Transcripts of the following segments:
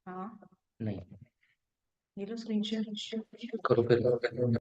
हाँ। नहीं। ये लो स्क्रीन शेयर। करो फिर।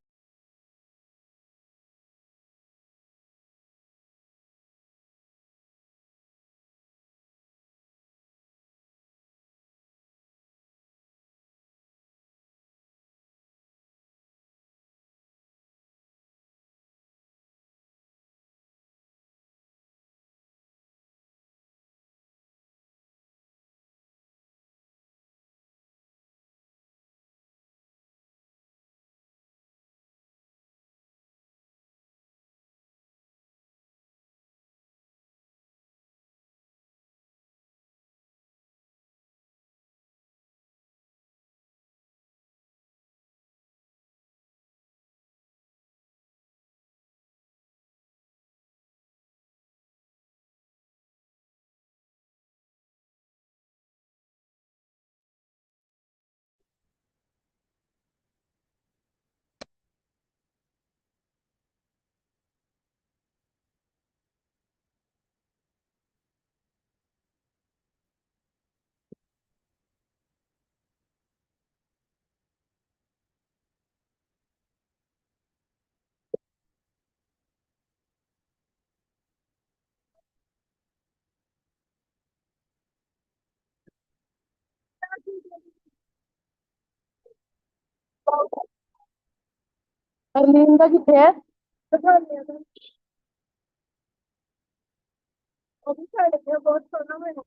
ਹਰਲੀਨ ਦਾ ਕਿੱਥੇ ਹੈ? ਦਿਖਾਉਂਦੇ ਆ ਉਹ ਵੀ ਛੱਡ ਗਿਆ, ਬਹੁਤ ਸੋਹਣਾ ਮੈਨੂੰ।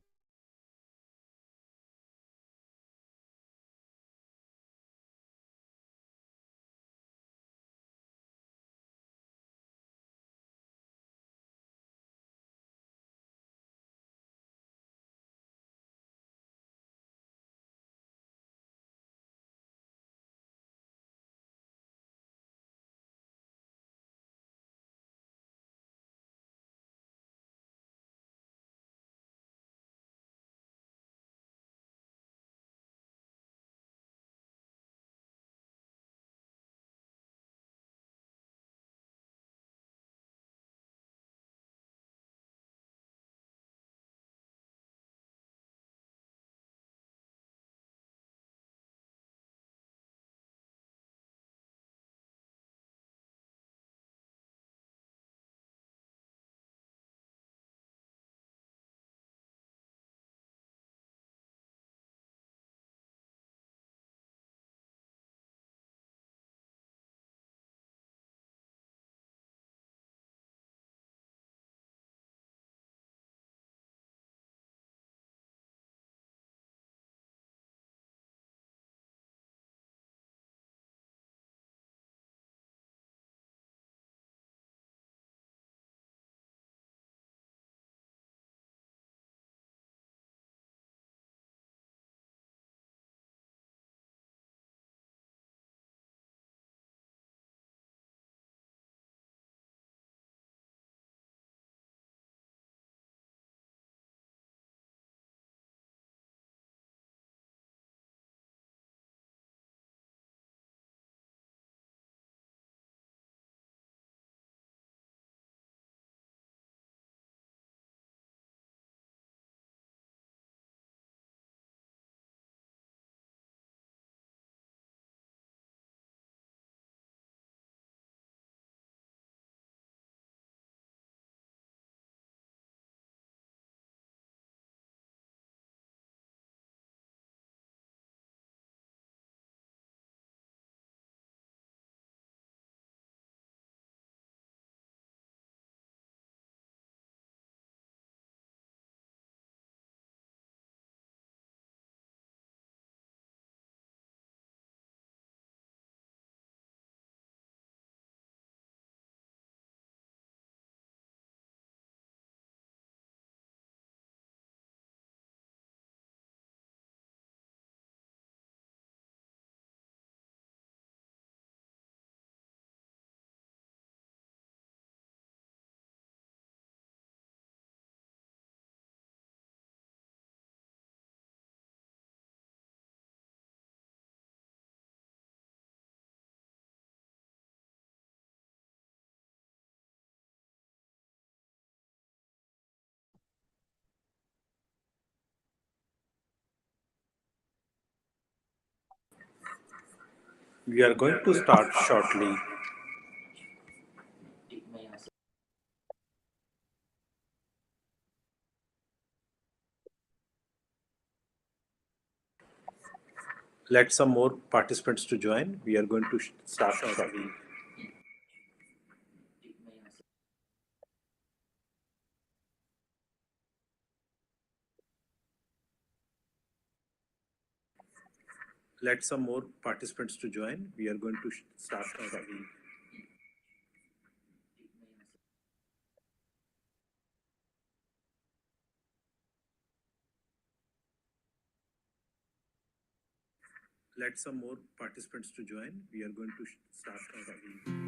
We are going to start shortly. Let some more participants to join. We are going to start shortly. Let some more participants to join. We are going to start shortly. Let some more participants to join. We are going to start shortly.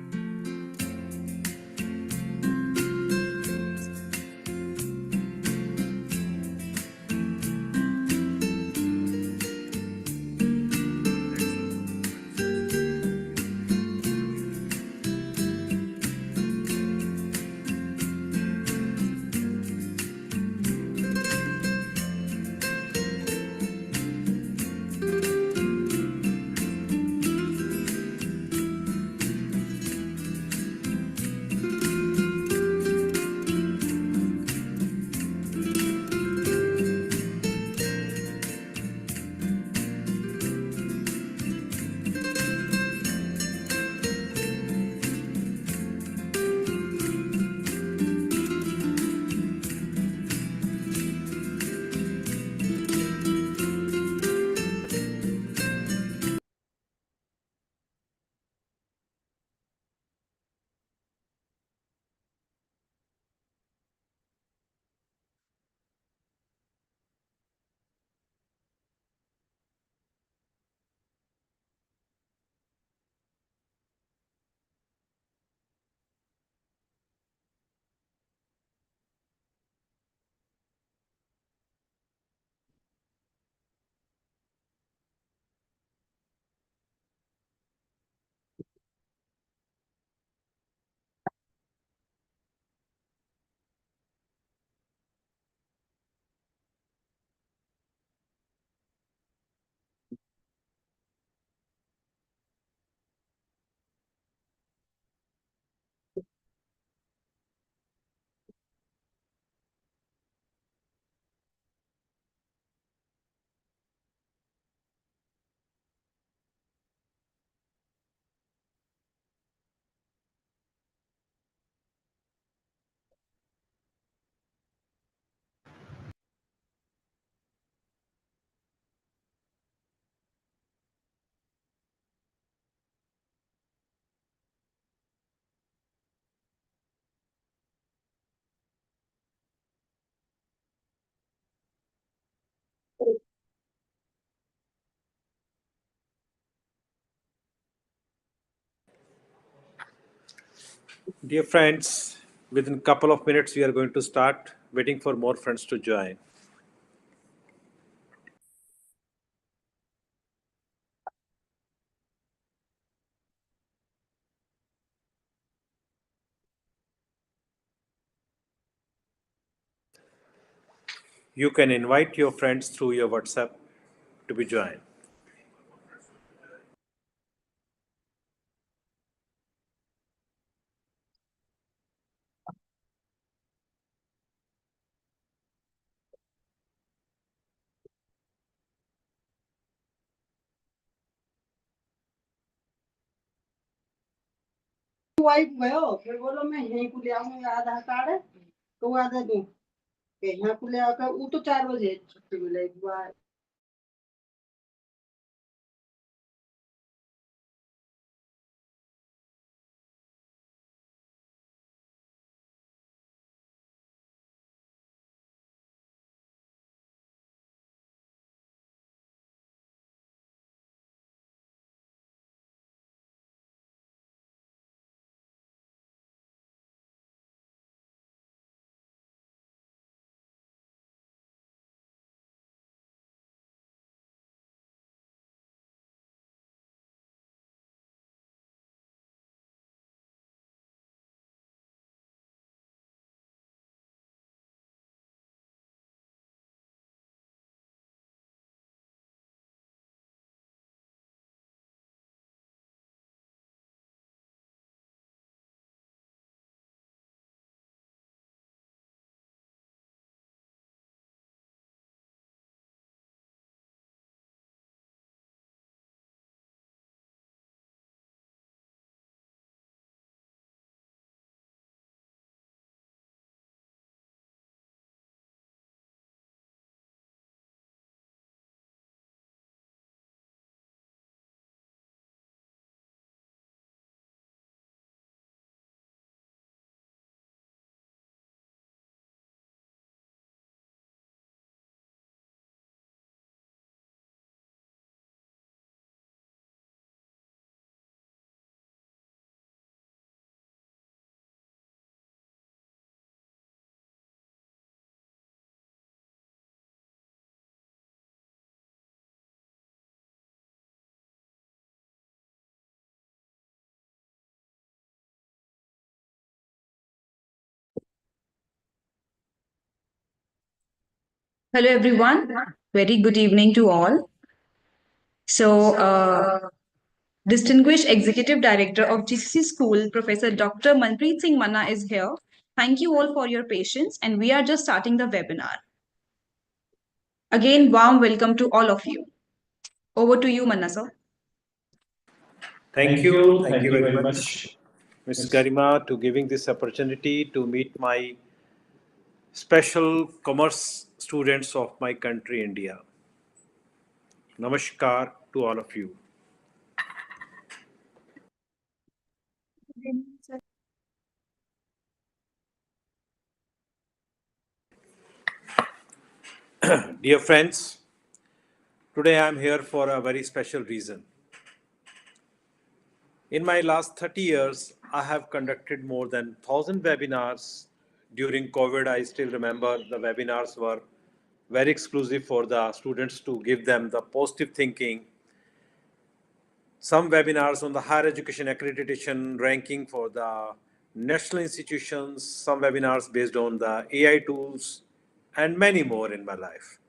Dear friends, within a couple of minutes we are going to start, waiting for more friends to join. You can invite your friends through your WhatsApp to be joined. Wife भयो फिर बोलो मैं यहीं को ले आऊंगा आधार card है तो वो आधा दूं कि यहाँ को ले आकर वो तो 4 बजे छुट्टी मिलेगी। Hello, everyone. Very good evening to all. Distinguished Executive Director of GCC School, Professor Dr. Manpreet Singh Manna is here. Thank you all for your patience, and we are just starting the webinar. Again, warm welcome to all of you. Over to you, Manna sir. Thank you. Thank you very much, Ms. Garima, to giving this opportunity to meet my special commerce students of my country, India. Namaskar to all of you. Dear friends, today I am here for a very special reason. In my last 30 years, I have conducted more than 1,000 webinars. During COVID, I still remember the webinars were very exclusive for the students to give them the positive thinking. Some webinars on the higher education accreditation ranking for the national institutions, some webinars based on the AI tools, and many more in my life.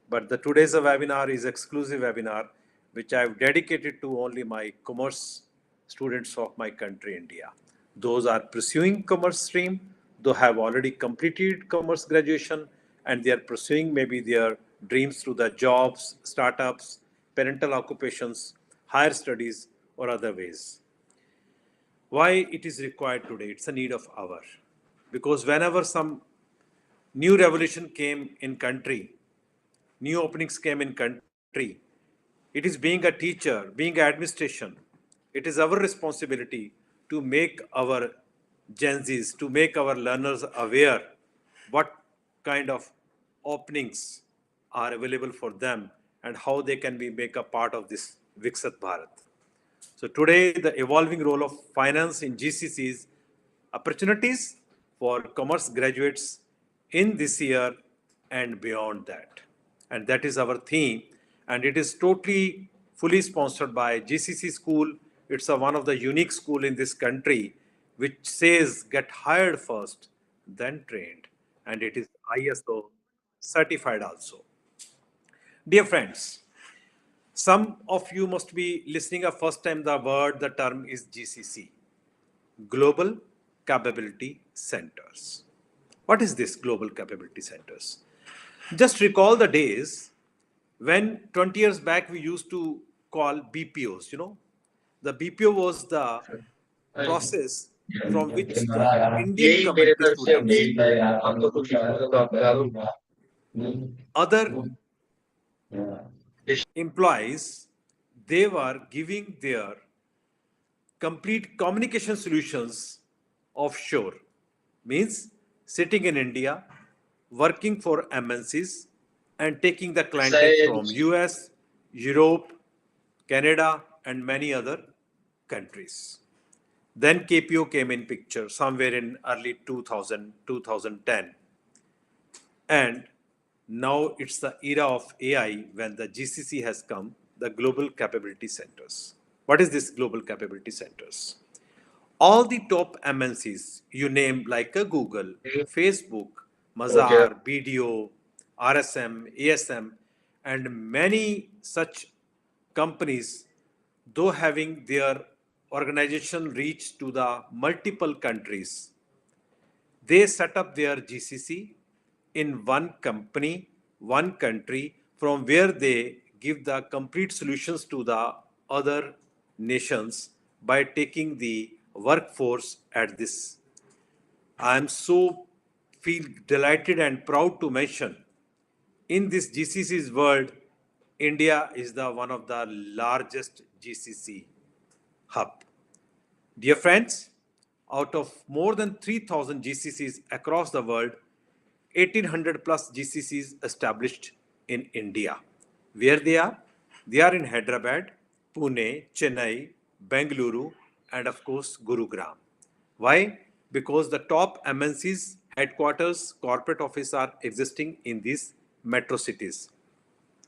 But the today's webinar is exclusive webinar, which I've dedicated to only my commerce students of my country, India. Those are pursuing commerce stream, those have already completed commerce graduation, and they are pursuing maybe their dreams through the jobs, startups, parental occupations, higher studies, or other ways. Why it is required today? It's a need of hour. Because whenever some new revolution came in country, new openings came in country, it is being a teacher, being an administration, it is our responsibility to make our Gen Zs, to make our learners aware what kind of openings are available for them and how they can be make a part of this Viksat Bharat. So today, the evolving role of finance in GCCs, opportunities for commerce graduates in this year and beyond that. And that is our theme. And it is totally fully sponsored by GCC School. It's one of the unique school in this country which says get hired first, then trained. And it is ISO certified also. Dear friends, some of you must be listening a first time the term is GCC, Global Capability Centers. What is this Global Capability Centers? Just recall the days when 20 years back we used to call BPOs, The BPO was the process from which the Indian community students, other employees, they were giving their complete communication solutions offshore. Means sitting in India, working for MNCs, and taking the clientele from US, Europe, Canada, and many other countries. Then KPO came in picture somewhere in early 2000, 2010. And now it's the era of AI when the GCC has come, the Global Capability Centers. What is this Global Capability Centers? All the top MNCs you name like a Google, Facebook, Mazar, BDO, RSM, ASM, and many such companies, though having their organization reach to the multiple countries, they set up their GCC in one company, one country, from where they give the complete solutions to the other nations by taking the workforce at this. I am so feel delighted and proud to mention in this GCC's world, India is the one of the largest GCC hub. Dear friends, out of more than 3,000 GCCs across the world, 1,800 plus GCCs established in India. Where they are? They are in Hyderabad, Pune, Chennai, Bengaluru, and of course, Gurugram. Why? Because the top MNCs headquarters, corporate offices are existing in these metro cities.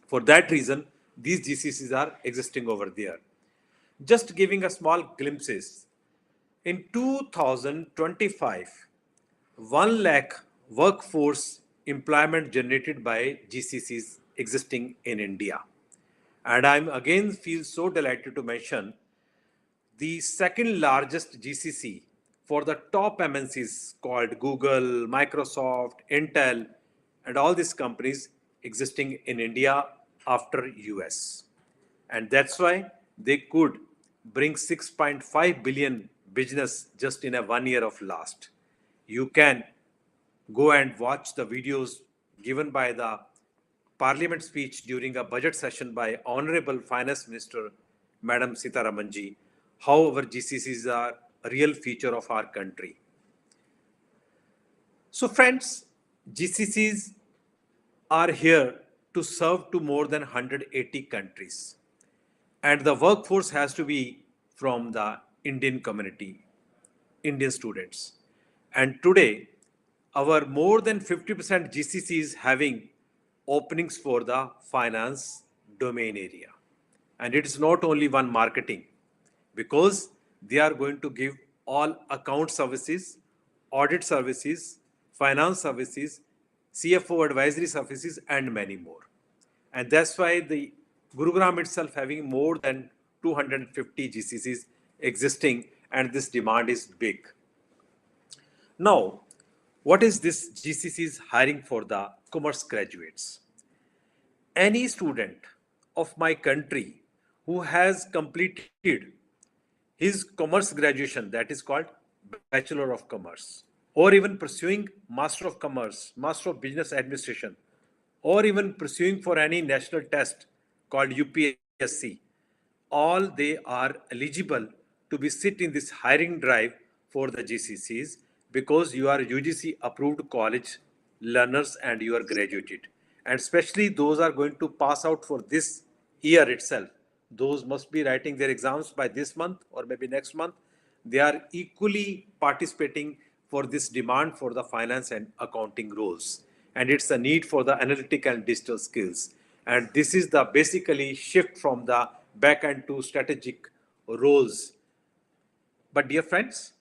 For that reason, these GCCs are existing over there. Just giving a small glimpses, in 2025, 1 lakh workforce employment generated by GCCs existing in India. And I'm again feel so delighted to mention the second largest GCC for the top MNCs called Google, Microsoft, Intel, and all these companies existing in India after US. And that's why they could bring 6.5 billion business just in a 1 year of last. You can go and watch the videos given by the parliament speech during a budget session by Honorable Finance Minister Madam Sitaramanji, how our GCCs are a real feature of our country. So friends, GCCs are here to serve to more than 180 countries. And the workforce has to be from the Indian community, Indian students. And today, our more than 50% GCC is having openings for the finance domain area. And it is not only one marketing, because they are going to give all account services, audit services, finance services, CFO advisory services, and many more. And that's why the Gurugram itself having more than 250 GCCs existing, and this demand is big. Now, what is this GCCs hiring for the commerce graduates? Any student of my country who has completed his commerce graduation, that is called Bachelor of Commerce, or even pursuing Master of Commerce, Master of Business Administration, or even pursuing for any national test called UPSC, all they are eligible to be sit in this hiring drive for the GCCs, because you are UGC approved college learners and you are graduated. And especially those are going to pass out for this year itself. Those must be writing their exams by this month or maybe next month. They are equally participating for this demand for the finance and accounting roles. And it's a need for the analytic and digital skills. And this is the basically shift from the back end to strategic roles. But dear friends,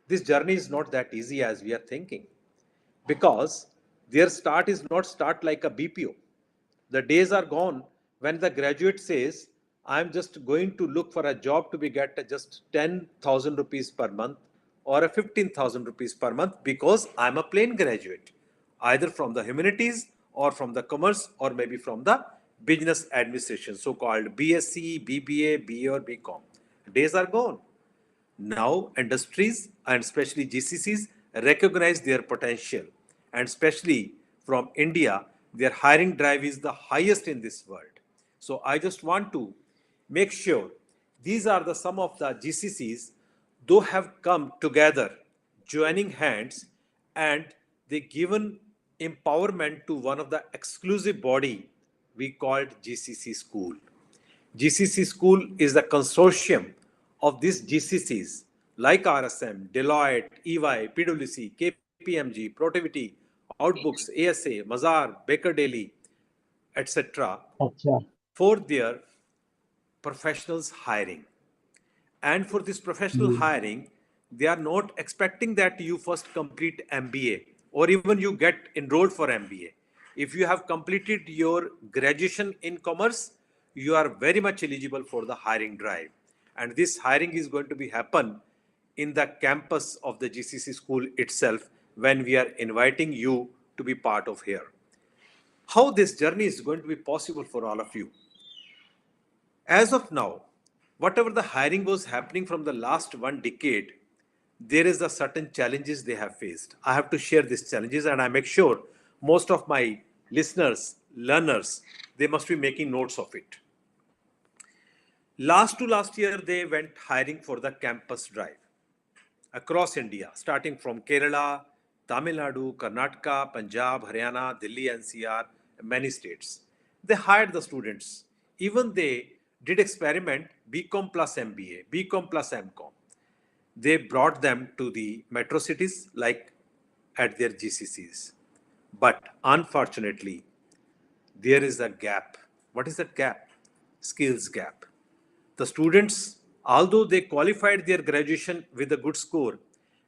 this journey is not that easy as we are thinking, because their start is not start like a BPO. The days are gone when the graduate says, I'm just going to look for a job to be get just 10,000 rupees per month or a 15,000 rupees per month because I'm a plain graduate, either from the humanities or from the commerce or maybe from the business administration, so-called BSc, BBA, BA or BCom. Days are gone. Now, industries and especially GCCs recognize their potential, and especially from India, their hiring drive is the highest in this world. So, I just want to make sure these are the some of the GCCs, though have come together, joining hands, and they given empowerment to one of the exclusive body we called GCC School. GCC School is the consortium of these GCCs like RSM, Deloitte, EY, PwC, KPMG, Protiviti, Outbooks, ASA, Mazar, Baker Daily, etc. for their professionals hiring. And for this professional hiring, they are not expecting that you first complete MBA or even you get enrolled for MBA. If you have completed your graduation in commerce, you are very much eligible for the hiring drive. And this hiring is going to be happen in the campus of the GCC school itself when we are inviting you to be part of here. How this journey is going to be possible for all of you? As of now, whatever the hiring was happening from the last 1 decade, there is a certain challenges they have faced. I have to share these challenges, and I make sure most of my listeners, learners, they must be making notes of it. Last to last year, they went hiring for the campus drive across India, starting from Kerala, Tamil Nadu, Karnataka, Punjab, Haryana, Delhi, NCR, many states. They hired the students. Even they did experiment BCom plus MBA, BCom plus MCom. They brought them to the metro cities like at their GCCs. But unfortunately, there is a gap. What is that gap? Skills gap. The students, although they qualified their graduation with a good score,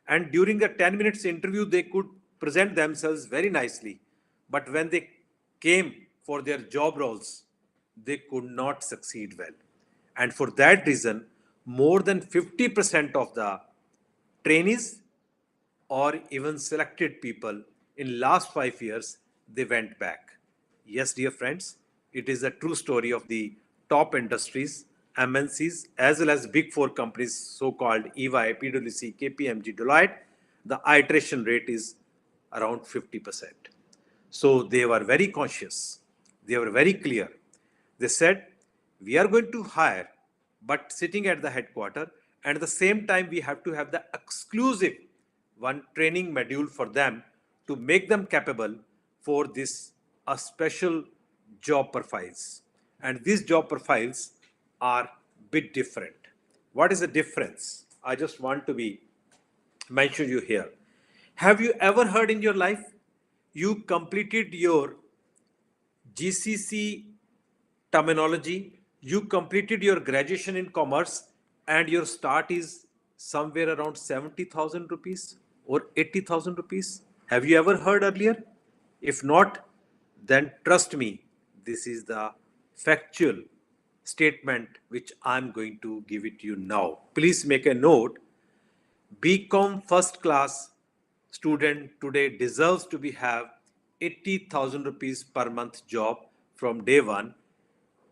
and during the 10 minutes interview, they could present themselves very nicely. but when they came for their job roles, they could not succeed well. And for that reason, more than 50% of the trainees or even selected people in last 5 years, they went back. Yes, dear friends, it is a true story of the top industries, MNCs, as well as big four companies, so-called EY, PwC, KPMG, Deloitte. The iteration rate is around 50%. So they were very conscious. They were very clear. They said, we are going to hire, but sitting at the headquarter, and at the same time, we have to have the exclusive one training module for them to make them capable for this a special job profiles. And these job profiles are bit different. What is the difference? I just want to be mention you here. Have you ever heard in your life you completed your GCC terminology, you completed your graduation in commerce, and your start is somewhere around 70,000 rupees or 80,000 rupees? Have you ever heard earlier? If not, then trust me, this is the factual statement which I'm going to give it to you now. Please make a note. BCom first class student today deserves to be have 80,000 rupees per month job from day one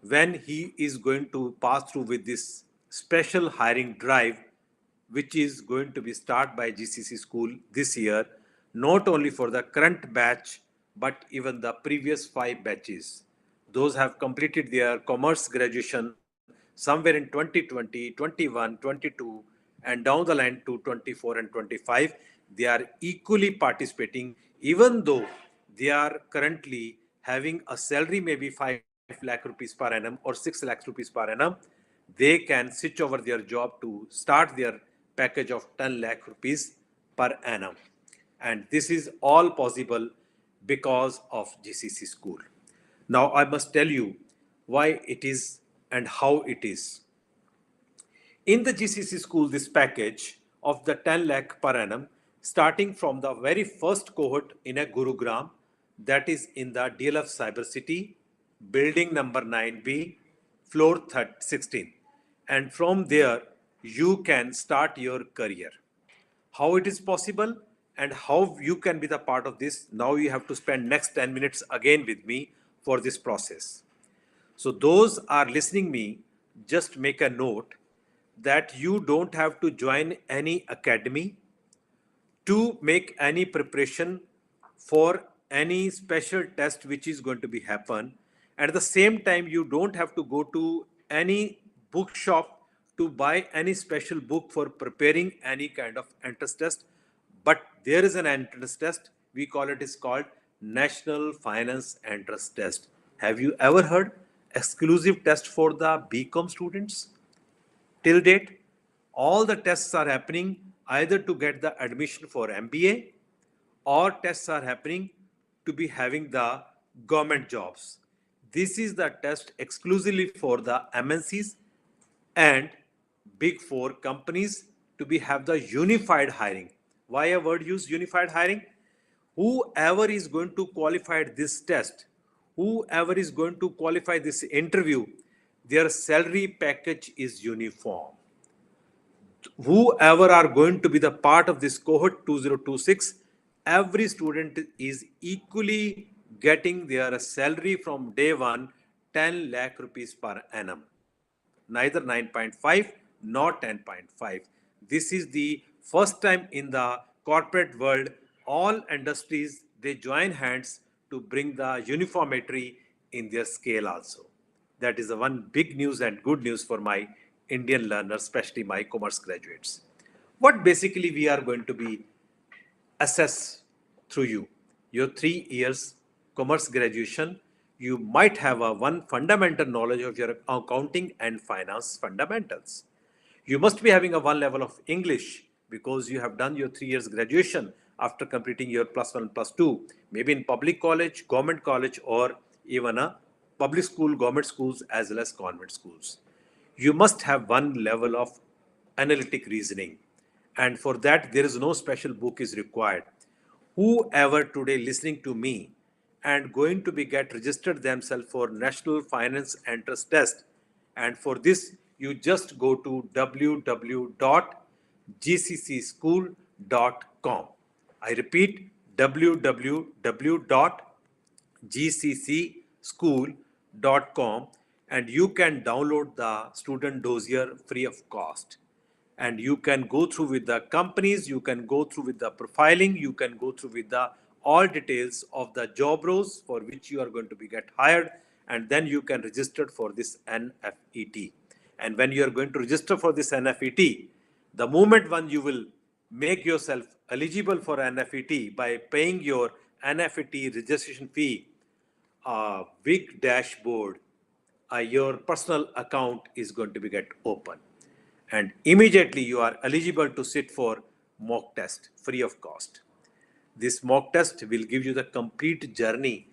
when he is going to pass through with this special hiring drive which is going to be started by GCC School this year, not only for the current batch but even the previous 5 batches. Those have completed their commerce graduation somewhere in 2020, 21, 22, and down the line to 24 and 25. They are equally participating, even though they are currently having a salary maybe 5 lakh rupees per annum or 6 lakhs rupees per annum. They can switch over their job to start their package of 10 lakh rupees per annum. And this is all possible because of GCC School. Now I must tell you why it is and how it is. In the GCC School, this package of the 10 lakh per annum, starting from the very first cohort in a Gurugram, that is in the DLF Cyber City, building number 9B, floor 16. And from there, you can start your career. How it is possible and how you can be the part of this, now you have to spend next 10 minutes again with me for this process. So those are listening me, just make a note that you don't have to join any academy to make any preparation for any special test which is going to be happen. At the same time, you don't have to go to any bookshop to buy any special book for preparing any kind of entrance test. But there is an entrance test. We call it is called National Finance Entrance Test. Have you ever heard exclusive test for the BCom students? Till date, all the tests are happening either to get the admission for MBA or tests are happening to be having the government jobs. This is the test exclusively for the MNCs and big four companies to be have the unified hiring. Why a word use unified hiring? Whoever is going to qualify this test, whoever is going to qualify this interview, their salary package is uniform. Whoever are going to be the part of this cohort 2026, every student is equally getting their salary from day one 10 lakh rupees per annum. Neither 9.5 nor 10.5. This is the first time in the corporate world, all industries, they join hands to bring the uniformity in their scale also. That is the one big news and good news for my Indian learners, especially my commerce graduates. What basically we are going to be assess through you. Your 3 years commerce graduation, you might have a one fundamental knowledge of your accounting and finance fundamentals. You must be having a one level of English because you have done your 3 years graduation after completing your plus one, plus two, maybe in public college, or even a public school, government schools, as well as convent schools. You must have one level of analytic reasoning. And for that, there is no special book is required. Whoever today listening to me and going to be get registered themselves for National Finance Entrance Test. And for this, you just go to www.gccschool.com. I repeat, www.gccschool.com, and you can download the student dossier free of cost. And you can go through with the companies, you can go through with the profiling, you can go through with the all details of the job roles for which you are going to be get hired, and then you can register for this NFET. And when you are going to register for this NFET, the moment when you will make yourself eligible for NFET by paying your NFET registration fee, big dashboard, your personal account is going to be get open, and immediately you are eligible to sit for mock test free of cost. This mock test will give you the complete journey,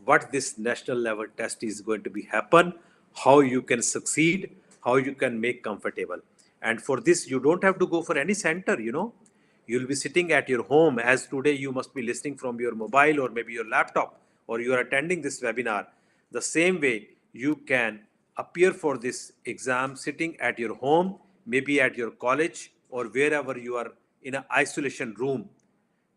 what this national level test is going to be happen, how you can succeed, how you can make comfortable. And for this, you don't have to go for any center, You'll be sitting at your home, as today you must be listening from your mobile or maybe your laptop, or you are attending this webinar. The same way you can appear for this exam sitting at your home, maybe at your college or wherever you are in an isolation room.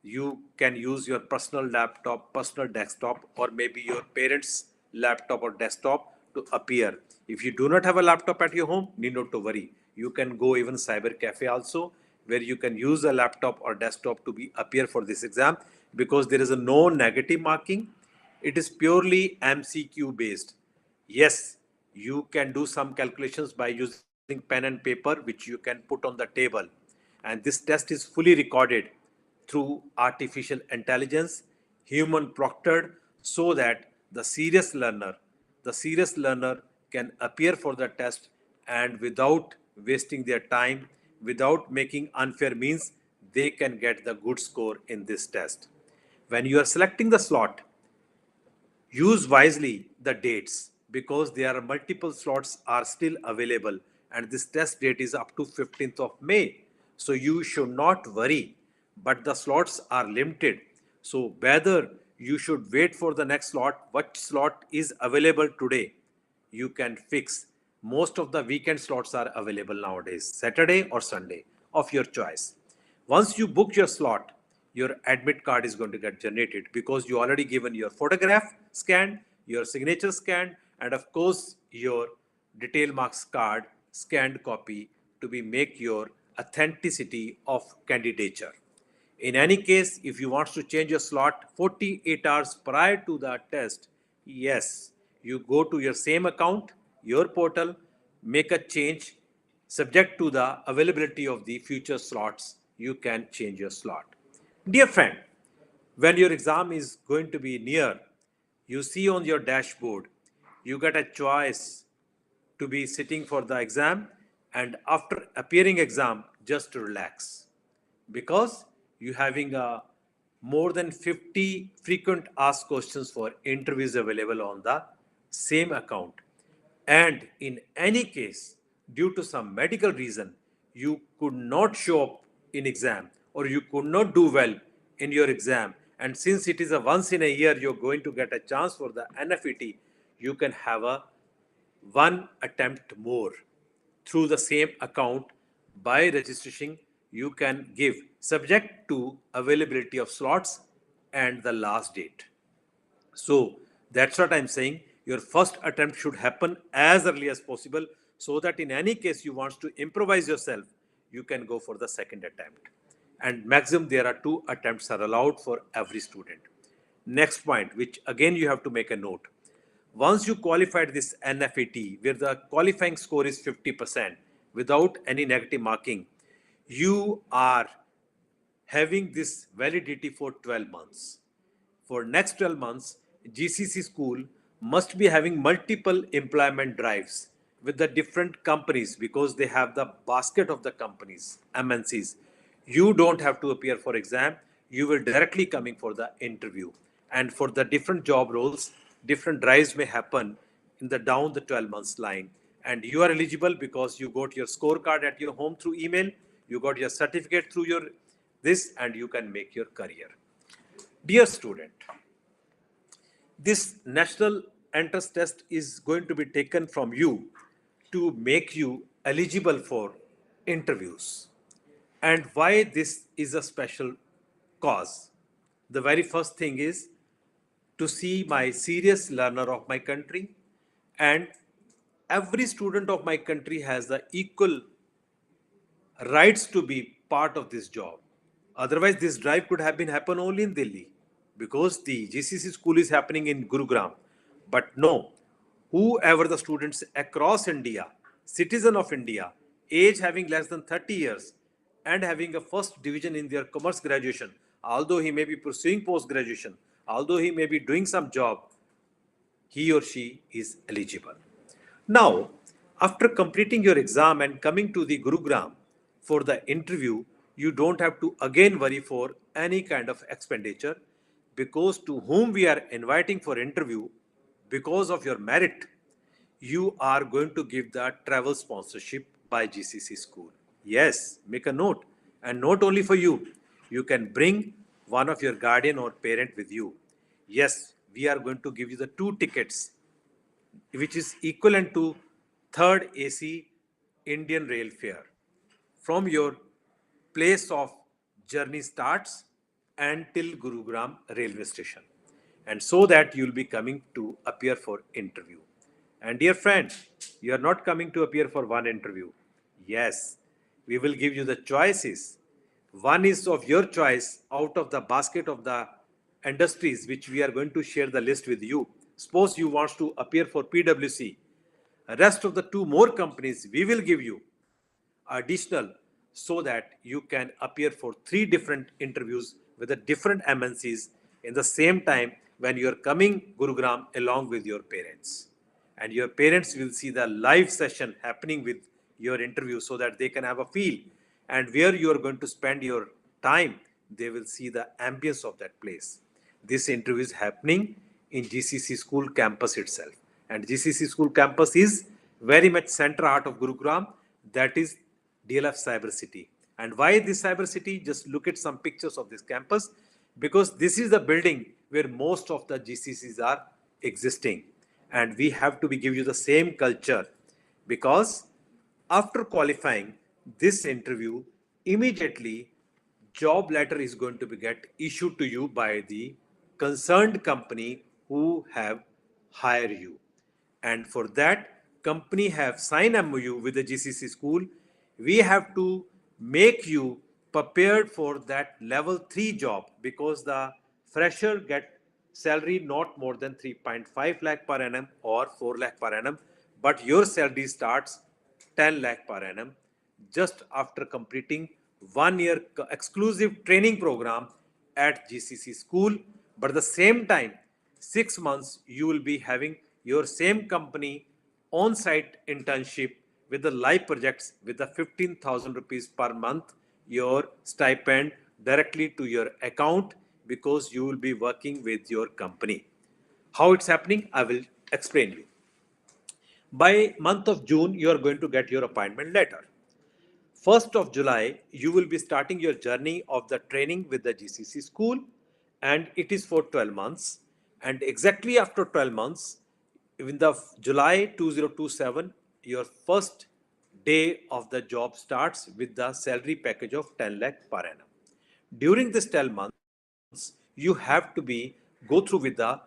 You can use your personal laptop, personal desktop, or maybe your parents' laptop or desktop to appear. If you do not have a laptop at your home, need not to worry. You can go even cyber cafe also, where you can use a laptop or desktop to be appear for this exam, because there is a no negative marking. It is purely MCQ based. Yes, you can do some calculations by using pen and paper, which you can put on the table. And this test is fully recorded through artificial intelligence, human proctored, so that the serious learner can appear for the test, and without wasting their time, without making unfair means, they can get the good score in this test. When you are selecting the slot, use wisely the dates, because there are multiple slots are still available, and this test date is up to 15th of May. So you should not worry, but the slots are limited. So whether you should wait for the next slot, what slot is available today, you can fix. Most of the weekend slots are available nowadays, Saturday or Sunday, of your choice. Once you book your slot, your admit card is going to get generated, because you already given your photograph scanned, your signature scanned, and of course your detail marks card scanned copy to be make your authenticity of candidature. In any case, if you want to change your slot 48 hours prior to the test, yes, you go to your same account, your portal, make a change subject to the availability of the future slots. You can change your slot. Dear friend, when your exam is going to be near, you see on your dashboard, you get a choice to be sitting for the exam, and after appearing exam, just to relax, because you having a more than 50 frequent asked questions for interviews available on the same account. And in any case, due to some medical reason, you could not show up in exam, or you could not do well in your exam, and since it is a once in a year you're going to get a chance for the NFET, you can have a one attempt more through the same account. By registration, you can give subject to availability of slots and the last date. So that's what I'm saying. Your first attempt should happen as early as possible, so that in any case you want to improvise yourself, you can go for the second attempt. And maximum there are 2 attempts are allowed for every student. Next point, which again you have to make a note. Once you qualified this NFET, where the qualifying score is 50% without any negative marking, you are having this validity for 12 months. For next 12 months, GCC School must be having multiple employment drives with the different companies, because they have the basket of the companies, MNCs. You don't have to appear for exam. You will directly coming for the interview. And for the different job roles, different drives may happen in the down the 12 months line. And you are eligible because you got your scorecard at your home through email, you got your certificate through your this, and you can make your career. Dear student, This national entrance test is going to be taken from you to make you eligible for interviews. And why this is a special cause? The very first thing is to see my serious learner of my country, and every student of my country has the equal rights to be part of this job. Otherwise, this drive could have been happen only in Delhi because the GCC school is happening in Gurugram. But no, whoever the students across India, citizen of India, age having less than 30 years and having a first division in their commerce graduation, although he may be pursuing post graduation, although he may be doing some job, he or she is eligible. Now, after completing your exam and coming to the Gurugram for the interview, you don't have to again worry for any kind of expenditure, because to whom we are inviting for interview, because of your merit, you are going to give the travel sponsorship by GCC School. Yes, make a note. And not only for you, you can bring one of your guardian or parent with you. Yes, we are going to give you the 2 tickets, which is equivalent to third AC Indian rail fare from your place of journey starts until Gurugram railway station, and so that you will be coming to appear for interview. And dear friend, you are not coming to appear for one interview. Yes, we will give you the choices. One is of your choice out of the basket of the industries which we are going to share the list with you. Suppose you want to appear for PwC. Rest of the 2 more companies we will give you additional, so that you can appear for 3 different interviews with the different MNCs in the same time when you are coming Gurugram along with your parents. And your parents will see the live session happening with your interview, so that they can have a feel, and where you are going to spend your time, they will see the ambience of that place. This interview is happening in GCC School campus itself. And GCC School campus is very much center heart of Gurugram. That is DLF Cyber City. And why this Cyber City? Just look at some pictures of this campus, because this is the building where most of the GCCs are existing. And we have to be give you the same culture, because after qualifying this interview, immediately job letter is going to be get issued to you by the concerned company who have hired you. And for that, company have signed MOU with the GCC school. We have to make you prepared for that level 3 job, because the fresher get salary not more than 3.5 lakh per annum or 4 lakh per annum, but your salary starts 10 lakh per annum just after completing 1 year exclusive training program at GCC school. But at the same time, 6 months you will be having your same company on-site internship with the live projects with the 15,000 rupees per month, your stipend directly to your account, because you will be working with your company. How it's happening, I will explain you. By month of June, you are going to get your appointment letter. 1st of July, you will be starting your journey of the training with the GCC school, and it is for 12 months. And exactly after 12 months, in the July 2027, your first day of the job starts with the salary package of 10 lakh per annum. During this 12 months, you have to be go through with the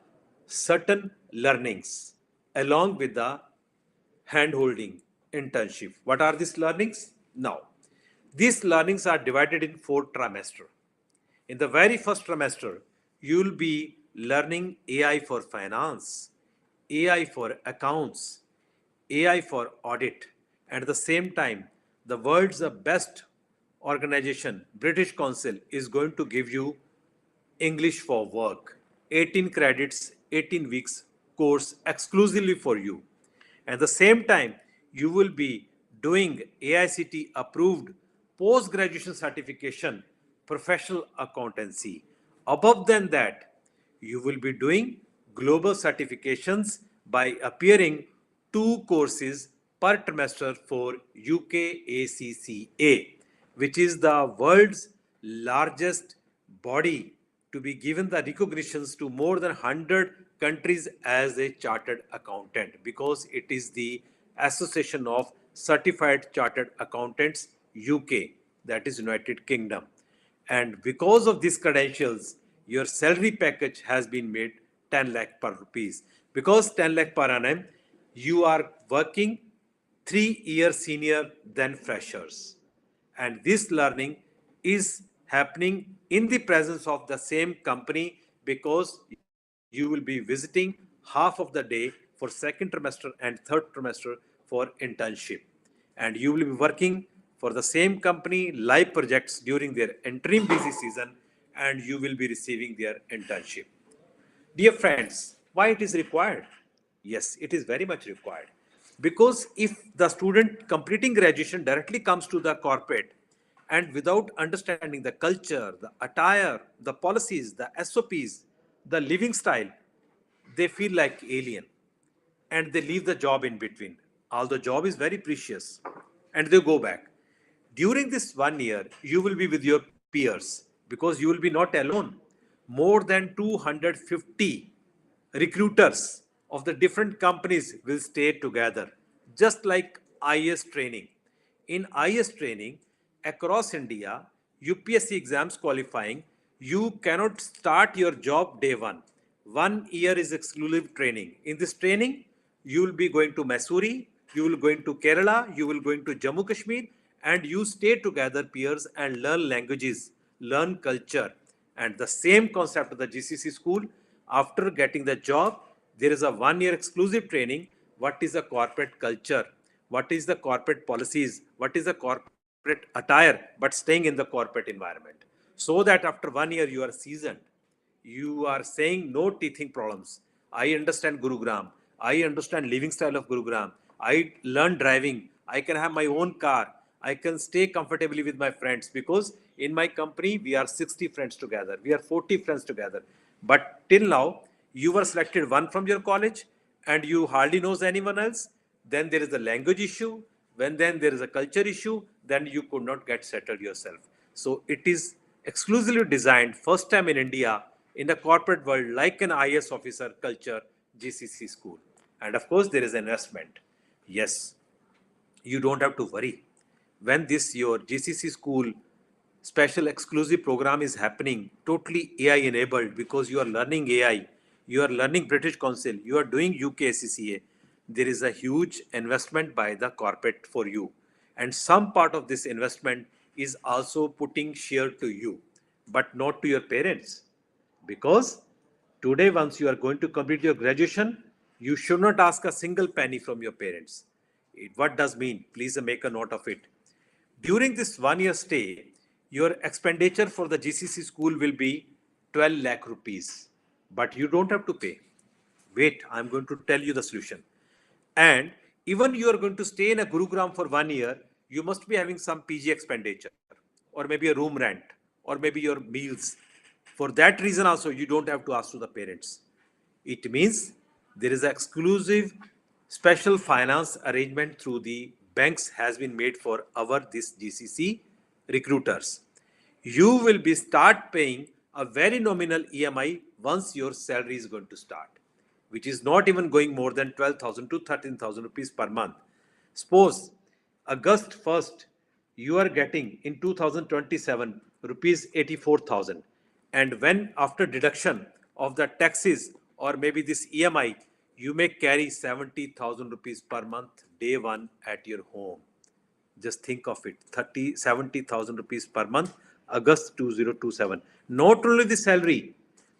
certain learnings along with the hand-holding internship. What are these learnings? Now, these learnings are divided in 4 trimesters. In the very first trimester, you will be learning AI for finance, AI for accounts, AI for audit. And at the same time, the world's best organization, British Council, is going to give you English for Work, 18 credits, 18 weeks course exclusively for you. At the same time, you will be doing AICT approved post graduation certification, professional accountancy. Above than that, you will be doing global certifications by appearing 2 courses per trimester for UKACCA, which is the world's largest body to be given the recognitions to more than 100 countries as a chartered accountant, because it is the Association of Certified Chartered Accountants UK, that is United Kingdom. And because of these credentials, your salary package has been made 10 lakh per rupees. Because 10 lakh per annum, you are working 3 years senior than freshers. And this learning is happening in the presence of the same company, because you will be visiting half of the day for second trimester and third trimester for internship. And you will be working for the same company live projects during their interim busy season, and you will be receiving their internship. Dear friends, why it is required? Yes, it is very much required. Because if the student completing graduation directly comes to the corporate and without understanding the culture, the attire, the policies, the SOPs, the living style, they feel like alien and they leave the job in between. Although job is very precious, and they go back. During this 1 year, you will be with your peers, because you will be not alone. More than 250 recruiters of the different companies will stay together, just like IS training. In IS training across India, UPSC exams qualifying, you cannot start your job day one. 1 year is exclusive training. In this training, you will be going to Missouri, you will going to Kerala, you will going to Jammu Kashmir, and you stay together peers and learn languages, learn culture. And the same concept of the GCC school, after getting the job, there is a 1 year exclusive training. What is the corporate culture? What is the corporate policies? What is the corporate attire? But staying in the corporate environment. So that after 1 year you are seasoned, you are saying no teething problems. I understand Gurugram. I understand living style of Gurugram. I learn driving. I can have my own car. I can stay comfortably with my friends, because in my company we are 60 friends together. We are 40 friends together. But till now, you were selected one from your college and you hardly knows anyone else. Then there is a language issue. When then there is a culture issue, then you could not get settled yourself. So it is exclusively designed first time in India in the corporate world like an IS officer culture, GCC school. And of course, there is investment. Yes, you don't have to worry. When this your GCC school special exclusive program is happening, totally AI enabled, because you are learning AI, you are learning British Council, you are doing UK SCCA, there is a huge investment by the corporate for you. And some part of this investment is also putting share to you, but not to your parents. Because today, once you are going to complete your graduation, you should not ask a single penny from your parents. What does mean? Please make a note of it. During this 1 year stay, your expenditure for the GCC school will be 12 lakh rupees. But you don't have to pay. Wait, I'm going to tell you the solution. And even you are going to stay in a Gurugram for 1 year, you must be having some PG expenditure, or maybe a room rent, or maybe your meals. For that reason also, you don't have to ask to the parents. It means there is an exclusive special finance arrangement through the banks has been made for our this GCC recruiters. You will be start paying a very nominal EMI once your salary is going to start, which is not even going more than 12,000 to 13,000 rupees per month. Suppose August 1st, you are getting in 2027 rupees 84,000. And when after deduction of the taxes or maybe this EMI, you may carry 70,000 rupees per month day one at your home. Just think of it, 70,000 rupees per month, August 2027. Not only the salary,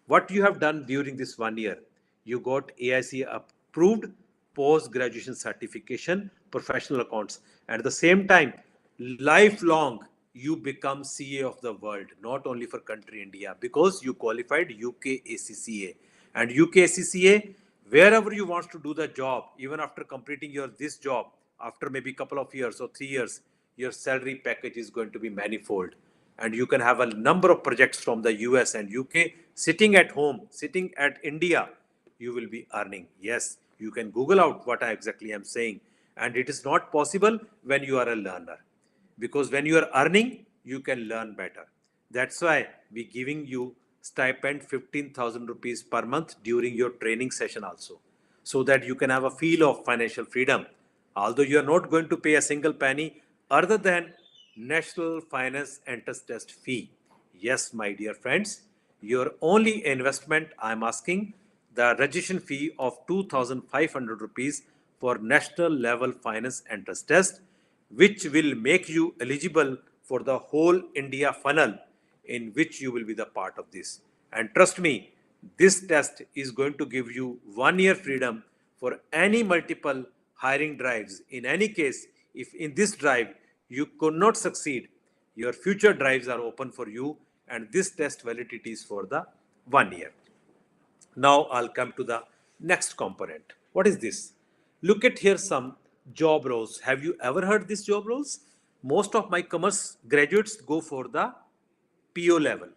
what you have done during this 1 year, you got AIC approved post graduation certification, professional accounts. And at the same time, lifelong, you become CA of the world, not only for country India, because you qualified UK ACCA. And UK ACCA, wherever you want to do the job, even after completing your this job, after maybe couple of years or 3 years, your salary package is going to be manifold. And you can have a number of projects from the US and UK sitting at home, sitting at India, you will be earning. Yes, you can Google out what I exactly am saying. And it is not possible when you are a learner. Because when you are earning, you can learn better. That's why we giving you stipend 15,000 rupees per month during your training session also, so that you can have a feel of financial freedom. Although you are not going to pay a single penny other than National Finance Entrance Test fee. Yes, my dear friends, your only investment, I am asking, the registration fee of 2,500 rupees for National Level Finance Entrance Test, which will make you eligible for the whole India funnel in which you will be the part of this. And trust me, this test is going to give you 1 year freedom for any multiple hiring drives. In any case, if in this drive you could not succeed, your future drives are open for you, and this test validity is for the 1 year. Now I'll come to the next component. What is this? Look at here some job roles. Have you ever heard these job roles? Most of my commerce graduates go for the PO level,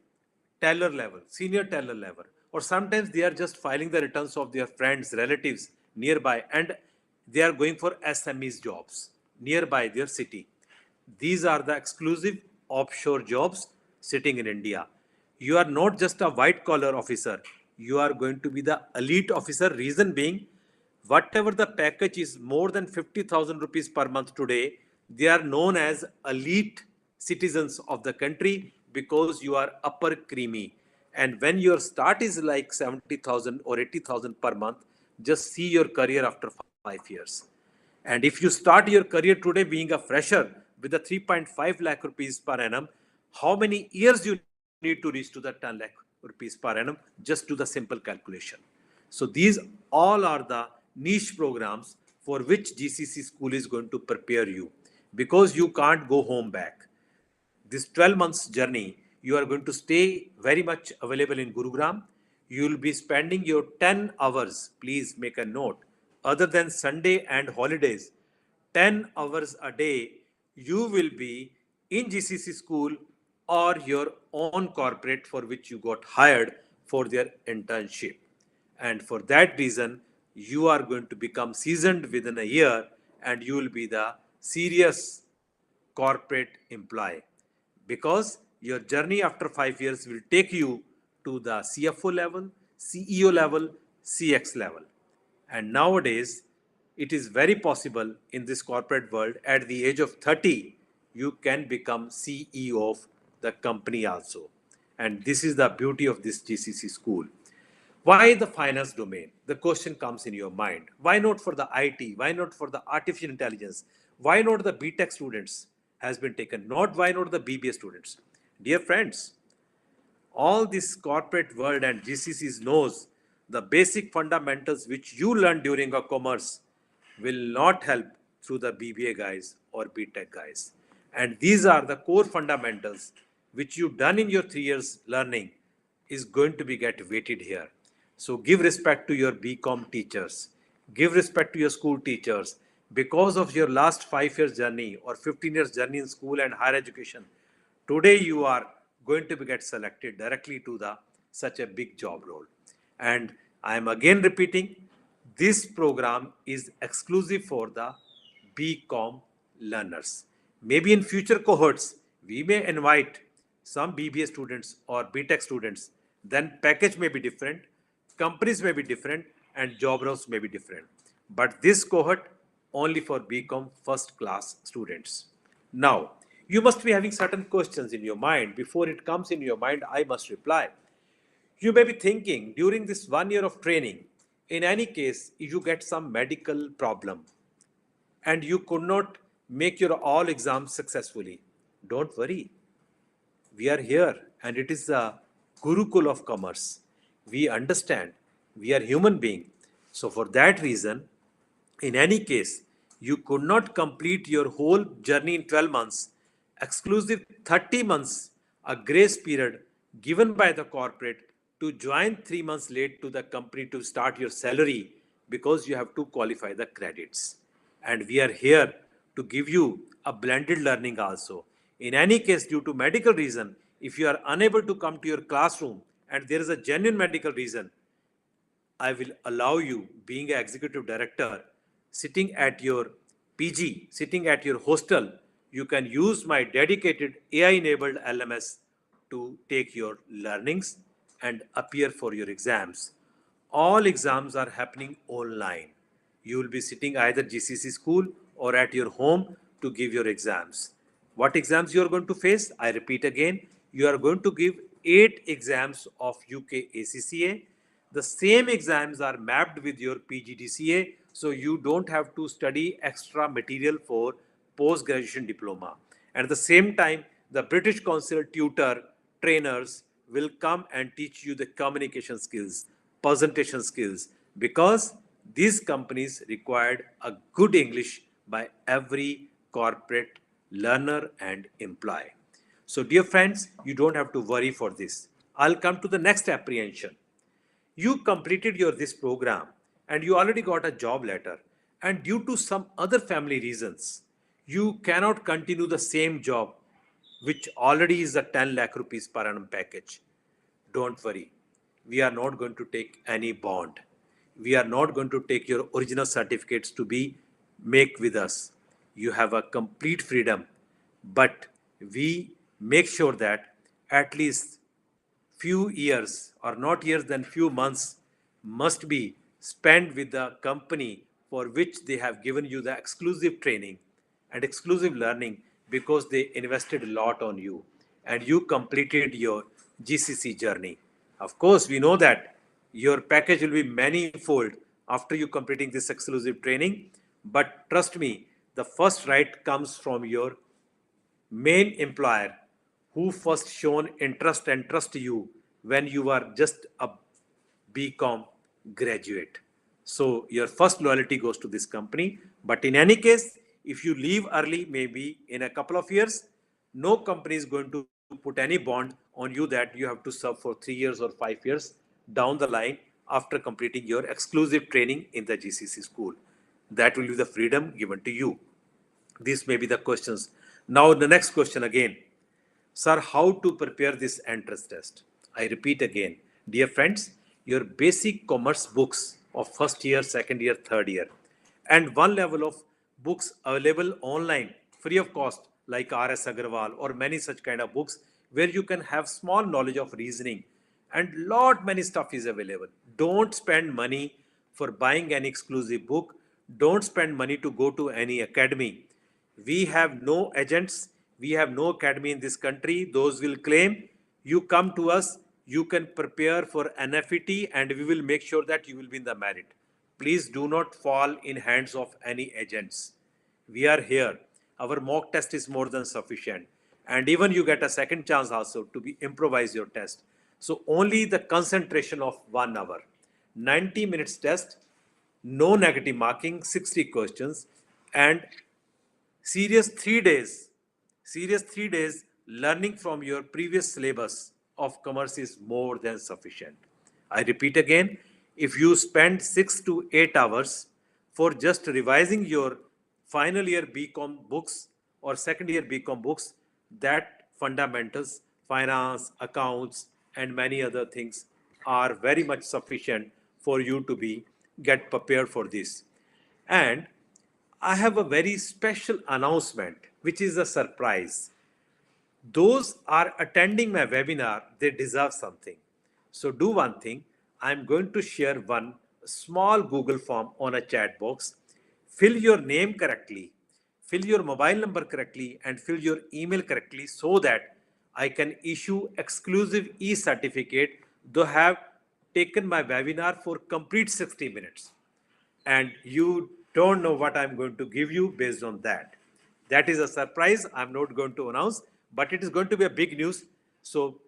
teller level, senior teller level, or sometimes they are just filing the returns of their friends, relatives nearby, and they are going for SMEs jobs nearby their city. These are the exclusive offshore jobs sitting in India. You are not just a white collar officer, you are going to be the elite officer. Reason being, whatever the package is more than 50,000 rupees per month today, they are known as elite citizens of the country because you are upper creamy. And when your start is like 70,000 or 80,000 per month, just see your career after 5 years. And if you start your career today being a fresher with a 3.5 lakh rupees per annum, how many years you need to reach to the 10 lakh rupees per annum? Just do the simple calculation. So these all are the niche programs for which GCC school is going to prepare you, because you can't go home back. This 12 months journey, you are going to stay very much available in Gurugram. You will be spending your 10 hours, please make a note, other than Sunday and holidays, 10 hours a day, you will be in GCC school or your own corporate for which you got hired for their internship. And for that reason, you are going to become seasoned within a year, and you will be the serious corporate employee, because your journey after 5 years will take you to the CFO level, CEO level, CX level. And nowadays, it is very possible in this corporate world at the age of 30, you can become CEO of the company also. And this is the beauty of this GCC school. Why the finance domain? The question comes in your mind. Why not for the IT? Why not for the artificial intelligence? Why not the BTech students has been taken? Not why not the BBA students? Dear friends, all this corporate world and GCCs knows the basic fundamentals which you learn during a commerce will not help through the BBA guys or BTech guys. And these are the core fundamentals which you done in your 3 years learning is going to be get weighted here. So give respect to your BCom teachers. Give respect to your school teachers. Because of your last 5 years journey or 15 years journey in school and higher education, today you are going to be get selected directly to the such a big job role. And I am again repeating, this program is exclusive for the BCom learners. Maybe in future cohorts, we may invite some BBA students or BTech students. Then package may be different, companies may be different, and job roles may be different. But this cohort only for BCom first class students. Now, you must be having certain questions in your mind. Before it comes in your mind, I must reply. You may be thinking during this 1 year of training, in any case, if you get some medical problem and you could not make your all exams successfully, don't worry. We are here, and it is the Gurukul of commerce. We understand. We are human being. So for that reason, in any case, you could not complete your whole journey in 12 months, exclusive 30 months, a grace period given by the corporate to join 3 months late to the company to start your salary, because you have to qualify the credits. And we are here to give you a blended learning also. In any case, due to medical reason, if you are unable to come to your classroom and there is a genuine medical reason, I will allow you, being an executive director, sitting at your PG, sitting at your hostel, you can use my dedicated AI enabled LMS to take your learnings and appear for your exams. All exams are happening online. You will be sitting either GCC school or at your home to give your exams. What exams you are going to face? I repeat again, you are going to give 8 exams of UK ACCA. The same exams are mapped with your PGDCA, so you don't have to study extra material for post-graduation diploma. And at the same time, the British Council tutor trainers will come and teach you the communication skills, presentation skills, because these companies required a good English by every corporate learner and employee. So dear friends, you don't have to worry for this. I'll come to the next apprehension. You completed your this program and you already got a job letter, and due to some other family reasons you cannot continue the same job which already is a 10 lakh rupees per annum package. Don't worry, we are not going to take any bond. We are not going to take your original certificates to be make with us. You have a complete freedom, but we make sure that at least few years, or not years, then few months must be spent with the company for which they have given you the exclusive training and exclusive learning, because they invested a lot on you and you completed your GCC journey. Of course, we know that your package will be manifold after you completing this exclusive training, but trust me, the first right comes from your main employer, who first shown interest and trust you when you are just a BCom graduate. So your first loyalty goes to this company. But in any case, if you leave early, maybe in a couple of years, no company is going to put any bond on you that you have to serve for 3 years or 5 years down the line after completing your exclusive training in the GCC school. That will be the freedom given to you. These may be the questions. Now, the next question again. Sir, how to prepare this entrance test? I repeat again, dear friends, your basic commerce books of first year, second year, third year, and one level of books available online free of cost, like R.S. Agarwal or many such kind of books, where you can have small knowledge of reasoning, and lot many stuff is available. Don't spend money for buying an exclusive book. Don't spend money to go to any academy. We have no agents. We have no academy in this country. Those will claim. You come to us, you can prepare for NFET and we will make sure that you will be in the merit. Please do not fall in hands of any agents. We are here. Our mock test is more than sufficient. And even you get a second chance also to be improvise your test. So only the concentration of 1 hour. 90 minutes test, no negative marking, 60 questions, and serious 3 days, serious 3 days learning from your previous syllabus of commerce is more than sufficient. I repeat again, if you spend 6 to 8 hours for just revising your final year BCom books or second year BCom books, that fundamentals, finance, accounts, and many other things are very much sufficient for you to be get prepared for this. And I have a very special announcement, which is a surprise. Those are attending my webinar, they deserve something. So do one thing. I'm going to share one small Google form on a chat box. Fill your name correctly, fill your mobile number correctly, and fill your email correctly so that I can issue exclusive e-certificate, though have taken my webinar for complete 60 minutes and you don't know what I'm going to give you based on that. That is a surprise. I'm not going to announce, but it is going to be a big news. So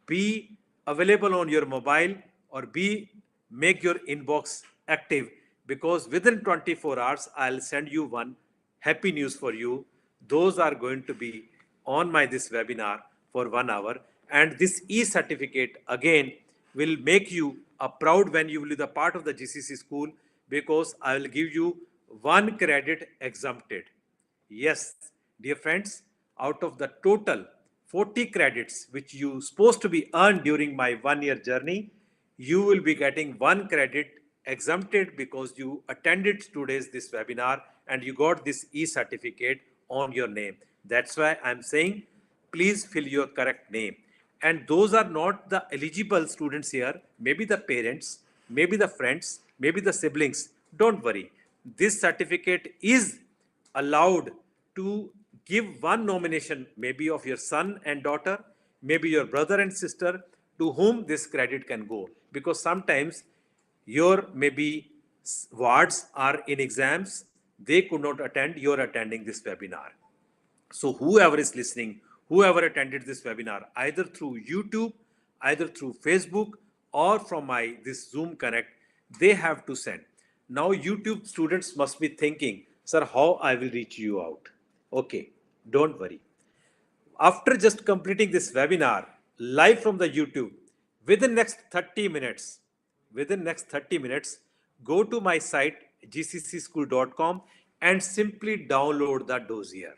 be available on your mobile or be make your inbox active, because within 24 hours, I'll send you one happy news for you. Those are going to be on my this webinar for 1 hour. And this e-certificate again will make you a proud when you will be the part of the GCC school, because I will give you 1 credit exempted. Yes, dear friends, out of the total 40 credits which you supposed to be earned during my 1 year journey, you will be getting 1 credit exempted because you attended today's this webinar and you got this e-certificate on your name. That's why I'm saying, please fill your correct name. and those are not the eligible students here, maybe the parents, maybe the friends, maybe the siblings, don't worry. This certificate is allowed to give one nomination, maybe of your son and daughter, maybe your brother and sister, to whom this credit can go, because sometimes your maybe wards are in exams, they could not attend, you're attending this webinar. So whoever is listening, whoever attended this webinar, either through YouTube, either through Facebook, or from my this Zoom Connect, they have to send. Now YouTube students must be thinking, sir, how I will reach you out? Okay, don't worry. After just completing this webinar live from the YouTube, within next 30 minutes, go to my site gccschool.com and simply download the dossier.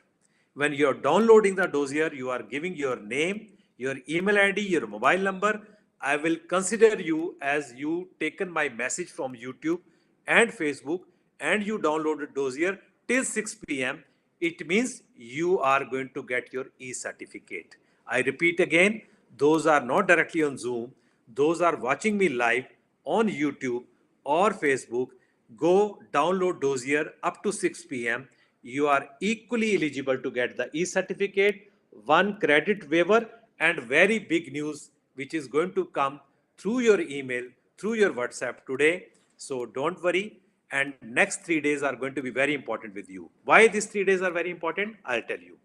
When you're downloading the dossier, you are giving your name, your email ID, your mobile number. I will consider you as you taken my message from YouTube and Facebook, and you downloaded dossier till 6 p.m. It means you are going to get your e-certificate. I repeat again, those are not directly on Zoom. Those are watching me live on YouTube or Facebook. Go download dossier up to 6 p.m. You are equally eligible to get the e-certificate, one credit waiver, and very big news which is going to come through your email, through your WhatsApp today. So don't worry. And next 3 days are going to be very important with you. Why these 3 days are very important? I'll tell you.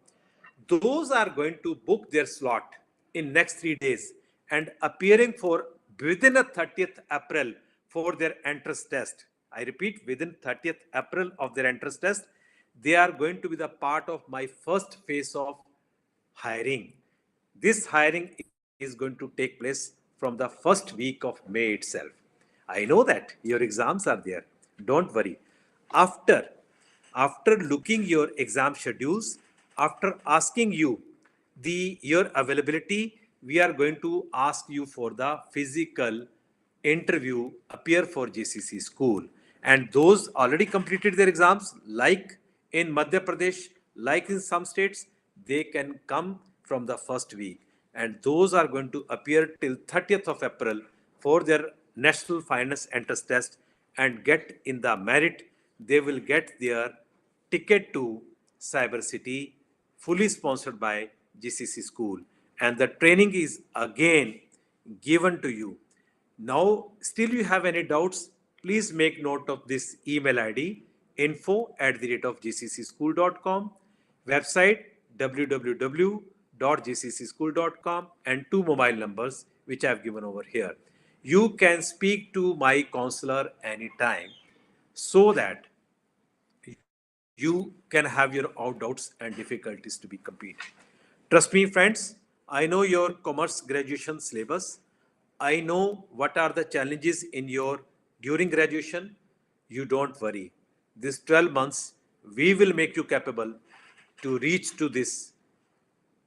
Those are going to book their slot in next 3 days and appearing for within a 30th April for their entrance test. I repeat, within 30th April of their entrance test, they are going to be the part of my first phase of hiring. This hiring is going to take place from the first week of May itself. I know that your exams are there. Don't worry. After after looking your exam schedules, after asking you your availability, we are going to ask you for the physical interview appear for GCC school. And those already completed their exams, like in Madhya Pradesh, like in some states, they can come from the first week. And those are going to appear till 30th of April for their National Finance Entrance Test and get in the merit. They will get their ticket to Cyber City, fully sponsored by GCC School. And the training is again given to you. Now, still you have any doubts, please make note of this email ID, info@gccschool.com, website www.gccschool.com, and two mobile numbers which I have given over here. You can speak to my counselor anytime so that you can have your doubts and difficulties to be complete. Trust me, friends, I know your commerce graduation syllabus. I know what are the challenges in your during graduation. You don't worry. This 12 months, we will make you capable to reach to this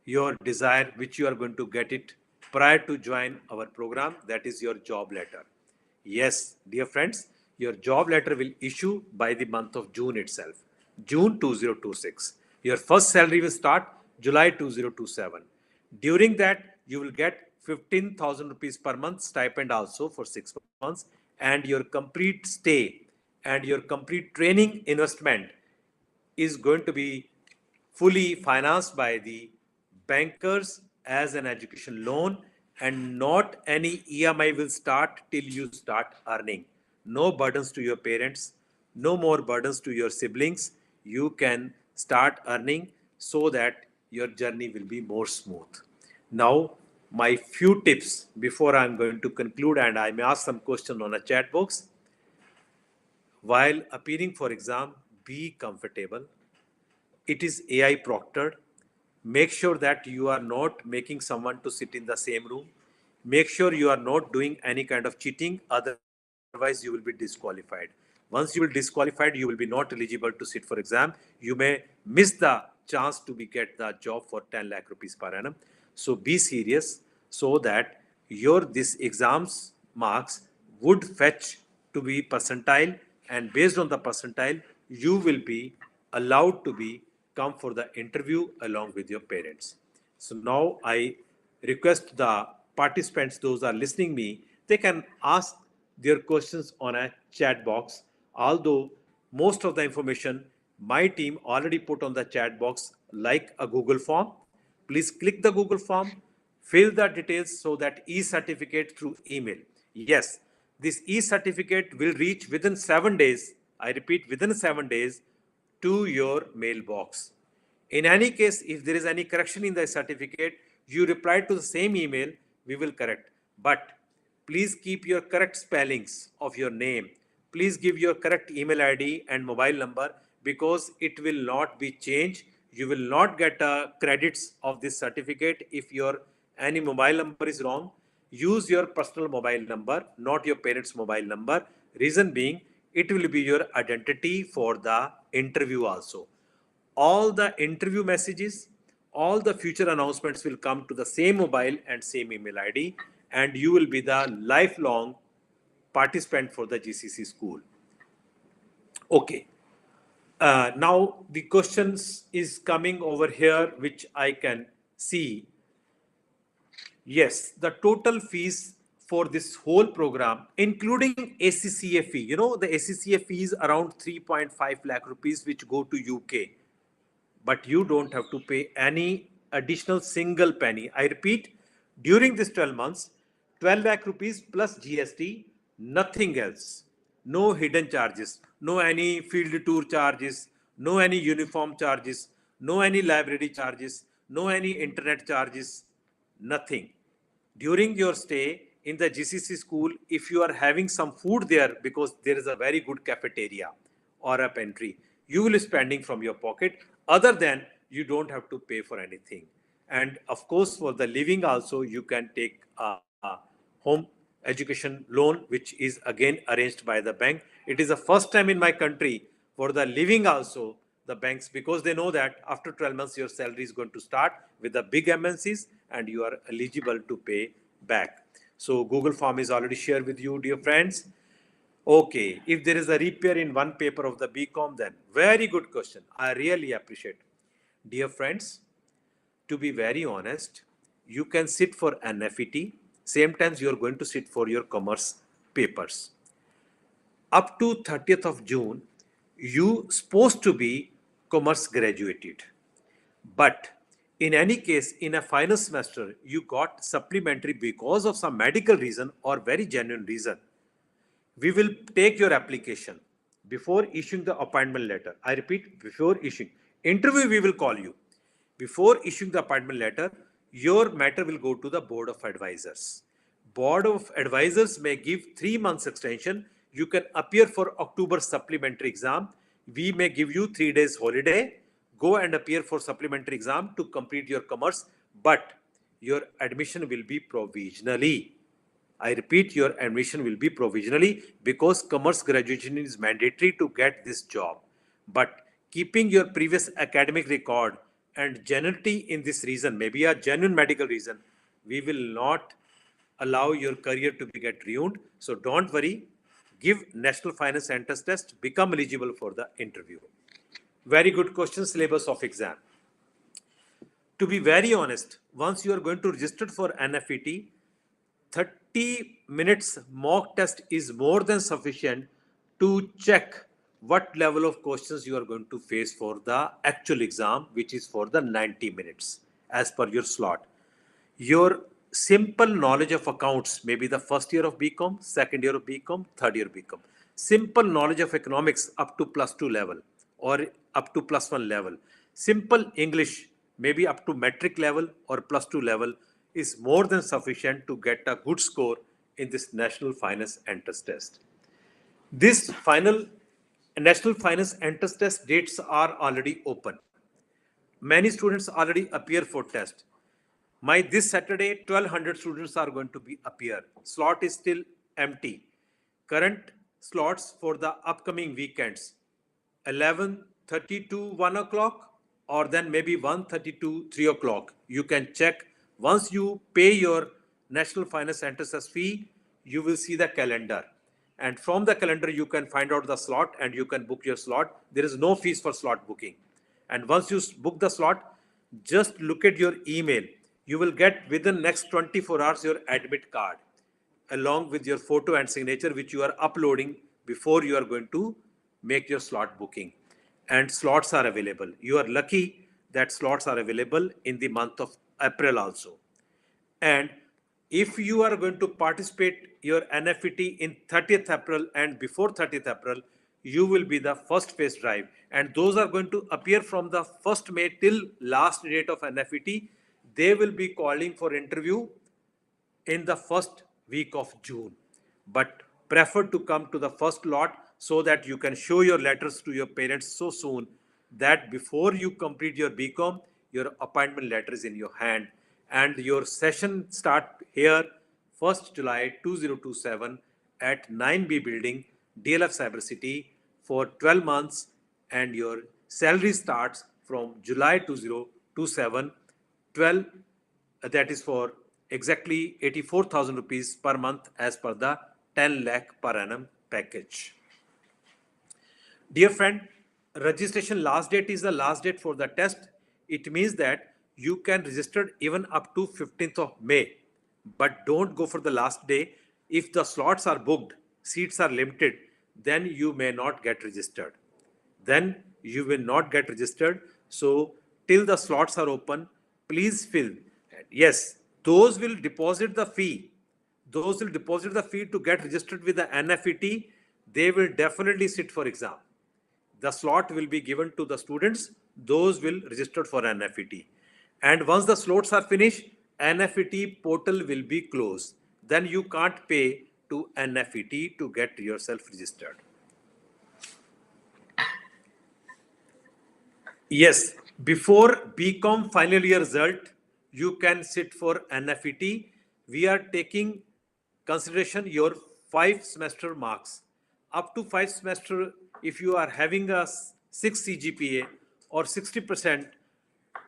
your desire, which you are going to get it prior to join our program, that is your job letter. Yes, dear friends, your job letter will issue by the month of June itself, June 2026. Your first salary will start July 2027. During that, you will get 15,000 rupees per month stipend also for 6 months, and your complete stay and your complete training investment is going to be fully financed by the bankers as an education loan, and not any EMI will start till you start earning. No burdens to your parents, no more burdens to your siblings. You can start earning so that your journey will be more smooth. Now, my few tips before I'm going to conclude, and I may ask some question on a chat box. While appearing for exam, be comfortable. It is AI proctored. Make sure that you are not making someone to sit in the same room. Make sure you are not doing any kind of cheating, otherwise you will be disqualified. Once you will be disqualified, you will be not eligible to sit for exam. You may miss the chance to be get the job for 10 lakh rupees per annum. So be serious so that your this exams marks would fetch to be percentile, and based on the percentile, you will be allowed to be come for the interview along with your parents. So now I request the participants, those are listening me, they can ask their questions on a chat box. Although most of the information my team already put on the chat box like a Google form. Please click the Google form, fill the details so that e-certificate through email. Yes, this e-certificate will reach within 7 days. I repeat, within 7 days to your mailbox. In any case, if there is any correction in the certificate, you reply to the same email, we will correct. But please keep your correct spellings of your name. Please give your correct email ID and mobile number because it will not be changed. You will not get credits of this certificate if your any mobile number is wrong. Use your personal mobile number, not your parents' mobile number. Reason being, it will be your identity for the interview also. All the interview messages, all the future announcements will come to the same mobile and same email ID, and you will be the lifelong participant for the GCC school. Okay. Now the questions is coming over here, which I can see. Yes, the total fees for this whole program, including ACCA fee, the ACCA fee is around 3.5 lakh rupees, which go to UK. But you don't have to pay any additional single penny. I repeat, during this 12 months, 12 lakh rupees plus GST, nothing else. No hidden charges, no any field tour charges, no any uniform charges, no any library charges, no any internet charges, nothing. During your stay in the GCC school, if you are having some food there because there is a very good cafeteria or a pantry, you will be spending from your pocket. Other than, you don't have to pay for anything. And of course, for the living also, you can take a home education loan, which is again arranged by the bank. It is the first time in my country for the living also, the banks, because they know that after 12 months your salary is going to start with the big MNCs and you are eligible to pay back. So Google form is already shared with you, dear friends. Okay, if there is a repair in one paper of the BCom, then very good question. I really appreciate. Dear friends, to be very honest, you can sit for an FET, same times you are going to sit for your commerce papers. Up to 30th of June, you supposed to be commerce graduated. But in any case, in a final semester, you got supplementary because of some medical reason or very genuine reason. We will take your application before issuing the appointment letter. I repeat, before issuing. Interview, we will call you. Before issuing the appointment letter, your matter will go to the Board of Advisors. Board of Advisors may give 3 months extension. You can appear for October supplementary exam. We may give you 3 days holiday. Go and appear for supplementary exam to complete your commerce, but your admission will be provisionally. I repeat, your admission will be provisionally because commerce graduation is mandatory to get this job. But keeping your previous academic record and genuinity in this reason, maybe a genuine medical reason, we will not allow your career to be get ruined. So don't worry, give National Finance Entrance Test, become eligible for the interview. Very good question, syllabus of exam. To be very honest, once you are going to register for NFET, 30 minutes mock test is more than sufficient to check what level of questions you are going to face for the actual exam, which is for the 90 minutes as per your slot. Your simple knowledge of accounts, maybe the first year of BCom, second year of BCom, third year of BCom. Simple knowledge of economics up to +2 level or up to +1 level. Simple English, maybe up to metric level or +2 level, is more than sufficient to get a good score in this National Finance Entrance Test. This final National Finance Entrance Test dates are already open. Many students already appear for test. This Saturday, 1200 students are going to be appear. Slot is still empty. Current slots for the upcoming weekends, 11:30 to 1 o'clock, or then maybe 1:30 to 3 o'clock. You can check. Once you pay your National Finance Entrance fee, you will see the calendar. And from the calendar, you can find out the slot and you can book your slot. There is no fees for slot booking. And once you book the slot, just look at your email. You will get within next 24 hours your admit card along with your photo and signature, which you are uploading before you are going to make your slot booking. And slots are available. You are lucky that slots are available in the month of April also. And if you are going to participate your NFET in 30th April and before 30th April, you will be the first phase drive. And those are going to appear from the 1st May till last date of NFET. They will be calling for interview in the first week of June. But prefer to come to the first lot so that you can show your letters to your parents so soon that before you complete your BCom, your appointment letter is in your hand. And your session start here 1st July 2027 at 9B building, DLF Cyber City for 12 months, and your salary starts from July 2027, 12 that is for exactly 84,000 rupees per month as per the 10 lakh per annum package. Dear friend, registration last date is the last date for the test. It means that you can register even up to 15th of May, but don't go for the last day. If the slots are booked, seats are limited, then you may not get registered. Then you will not get registered. So till the slots are open, please fill. Yes, those will deposit the fee. Those will deposit the fee to get registered with the NFET. They will definitely sit for exam. The slot will be given to the students. Those will register for NFET. And once the slots are finished, NFET portal will be closed. Then you can't pay to NFET to get yourself registered. Yes, before BCom final year result, you can sit for NFET. We are taking consideration your 5 semester marks. Up to 5 semester, if you are having a 6 CGPA or 60%,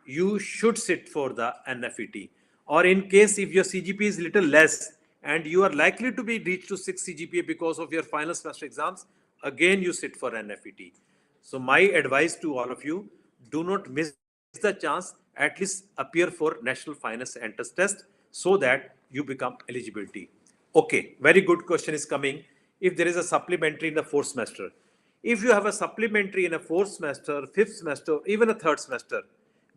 you should sit for the NFET. Or in case if your CGPA is little less and you are likely to be reached to 6 CGPA because of your final semester exams, again you sit for NFET. So my advice to all of you, do not miss the chance, at least appear for National Finance Entrance Test so that you become eligibility. Okay, very good question is coming. If there is a supplementary in the 4th semester, if you have a supplementary in a 4th semester, 5th semester, even a 3rd semester,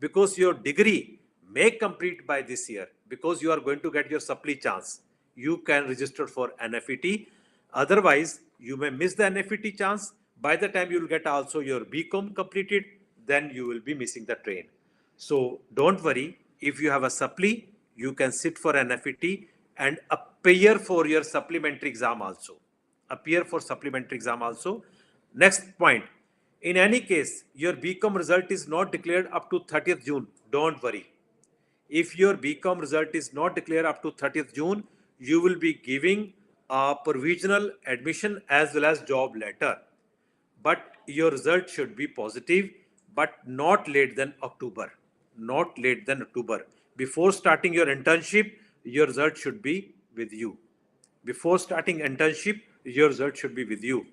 because your degree may complete by this year, because you are going to get your supply chance, you can register for NFET. Otherwise, you may miss the NFET chance. By the time you will get also your BCom completed, then you will be missing the train. So don't worry. If you have a supply, you can sit for NFET and appear for your supplementary exam also. Appear for supplementary exam also. Next point. In any case, your BCom result is not declared up to 30th June. Don't worry. If your BCom result is not declared up to 30th June, you will be giving a provisional admission as well as job letter. But your result should be positive, but not late than October. Not late than October. Before starting your internship, your result should be with you. Before starting internship, your result should be with you.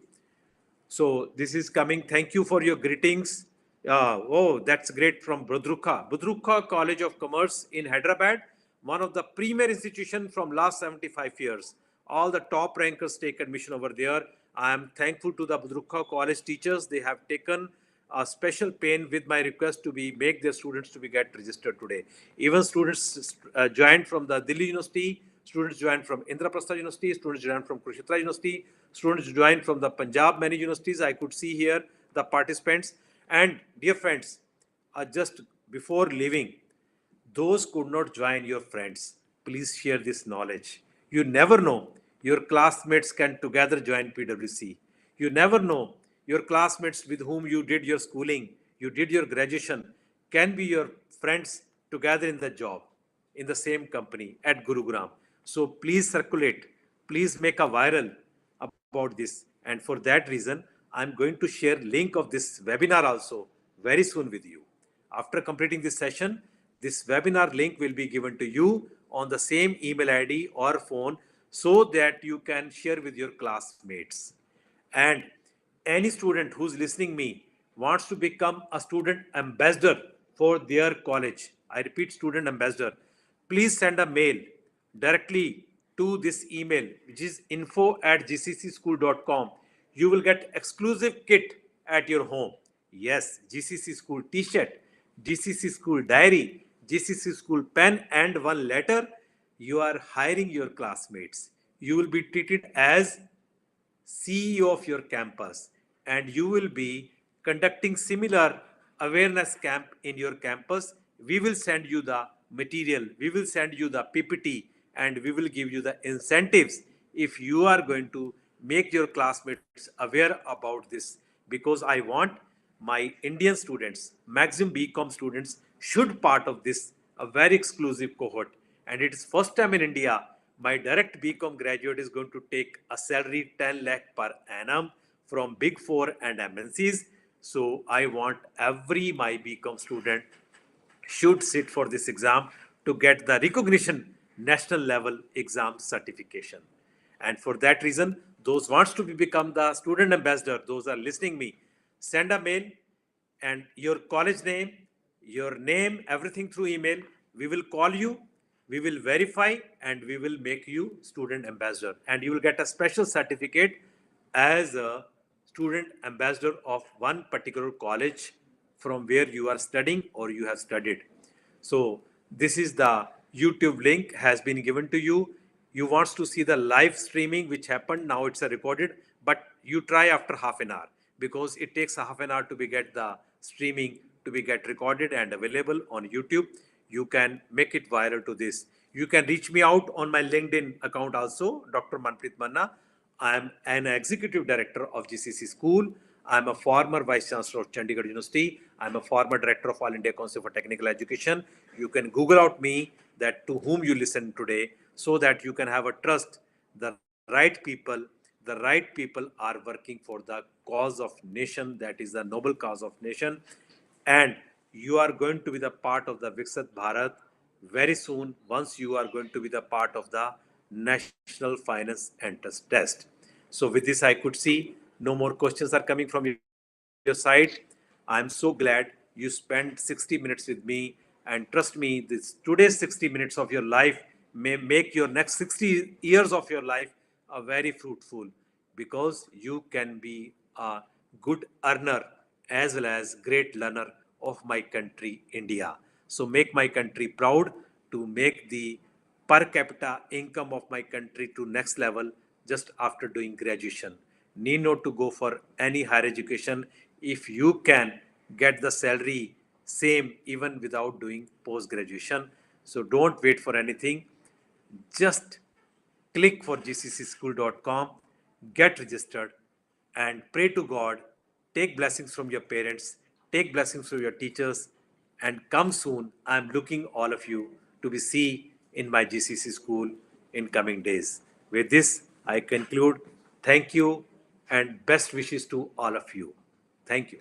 So this is coming. Thank you for your greetings. Oh, that's great from Budrukha. Budrukha College of Commerce in Hyderabad, one of the premier institution from last 75 years. All the top rankers take admission over there. I am thankful to the Budrukha College teachers. They have taken a special pain with my request to be make their students to be get registered today. Even students joined from the Delhi University, students joined from Indraprastha University, students joined from Kurukshetra University, students joined from the Punjab many universities. I could see here the participants. And dear friends, just before leaving, those could not join your friends. Please share this knowledge. You never know. Your classmates can together join PwC. You never know. Your classmates with whom you did your schooling, you did your graduation, can be your friends together in the job, in the same company at Gurugram. So please circulate. Please make a viral about this. And for that reason, I'm going to share link of this webinar also very soon with you. After completing this session, this webinar link will be given to you on the same email ID or phone so that you can share with your classmates. And any student who's listening me wants to become a student ambassador for their college. I repeat, student ambassador. please send a mail directly to this email, which is info@gccschool.com. You will get exclusive kit at your home. Yes, GCC School T-shirt, GCC School diary, GCC School pen, and one letter. You are hiring your classmates. You will be treated as CEO of your campus, and you will be conducting similar awareness camp in your campus. We will send you the material, we will send you the PPT, and we will give you the incentives if you are going to make your classmates aware about this, because I want my Indian students, maximum BCom students, should part of this a very exclusive cohort. And it is first time in India my direct BCom graduate is going to take a salary 10 lakh per annum from Big Four and MNCs. So I want every my BCom student should sit for this exam to get the recognition national level exam certification. And for that reason, those wants to become the student ambassador, those are listening me, send a mail and your college name, your name, everything through email. We will call you, we will verify, and we will make you student ambassador. And you will get a special certificate as a student ambassador of one particular college from where you are studying or you have studied. So this is the YouTube link has been given to you. You wants to see the live streaming which happened. Now it's a recorded, but you try after half an hour, because it takes a half an hour to be get the streaming to be get recorded and available on YouTube. You can make it viral to this. You can reach me out on my LinkedIn account also, Dr. Manpreet Manna. I am an executive director of GCC School. I am a former vice chancellor of Chandigarh University. I am a former director of All India Council for Technical Education. You can Google out me that to whom you listen today, so that you can have a trust. The right people are working for the cause of nation, that is the noble cause of nation. And you are going to be the part of the Viksit Bharat very soon, once you are going to be the part of the National Finance Entrance Test. So with this, I could see no more questions are coming from your side. I'm so glad you spent 60 minutes with me, and trust me, this today's 60 minutes of your life may make your next 60 years of your life very fruitful, because you can be a good earner as well as great learner of my country, India. So make my country proud to make the per capita income of my country to next level just after doing graduation. Need not to go for any higher education if you can get the salary same even without doing post graduation. So don't wait for anything. Just click for gccschool.com, get registered, and pray to God. Take blessings from your parents, take blessings from your teachers, and come soon. I'm looking all of you to be see in my GCC school in coming days. With this, I conclude. Thank you and best wishes to all of you. Thank you.